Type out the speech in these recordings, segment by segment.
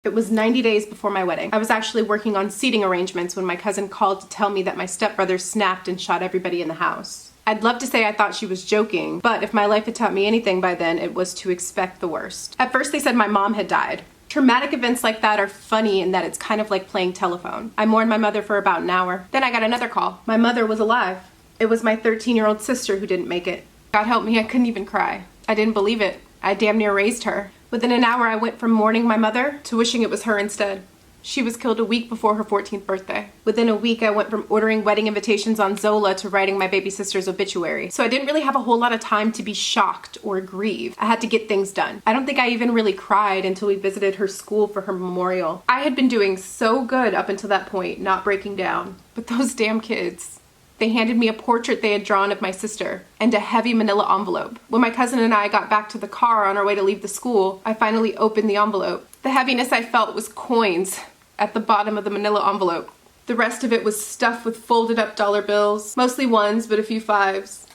It was 90 days before my wedding. I was actually working on seating arrangements when my cousin called to tell me that my stepbrother snapped and shot everybody in the house. I'd love to say I thought she was joking, but if my life had taught me anything by then, it was to expect the worst. At first they said my mom had died. Traumatic events like that are funny in that it's kind of like playing telephone. I mourned my mother for about an hour. Then I got another call. My mother was alive. It was my 13-year-old sister who didn't make it. God help me, I couldn't even cry. I didn't believe it. I damn near raised her. Within an hour, I went from mourning my mother to wishing it was her instead. She was killed a week before her 14th birthday. Within a week, I went from ordering wedding invitations on Zola to writing my baby sister's obituary. So I didn't really have a whole lot of time to be shocked or grieve. I had to get things done. I don't think I even really cried until we visited her school for her memorial. I had been doing so good up until that point, not breaking down. But those damn kids. They handed me a portrait they had drawn of my sister and a heavy manila envelope. When my cousin and I got back to the car on our way to leave the school, I finally opened the envelope. The heaviness I felt was coins at the bottom of the manila envelope. The rest of it was stuffed with folded up dollar bills, mostly ones, but a few fives.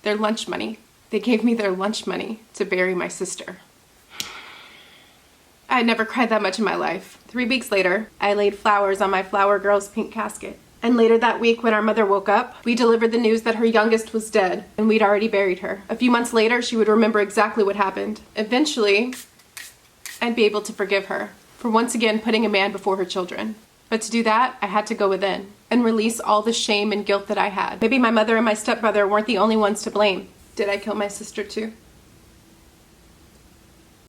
Their lunch money. They gave me their lunch money to bury my sister. I had never cried that much in my life. 3 weeks later, I laid flowers on my flower girl's pink casket. And later that week, when our mother woke up, we delivered the news that her youngest was dead, and we'd already buried her. A few months later, she would remember exactly what happened. Eventually, I'd be able to forgive her for once again putting a man before her children. But to do that, I had to go within and release all the shame and guilt that I had. Maybe my mother and my stepbrother weren't the only ones to blame. Did I kill my sister too?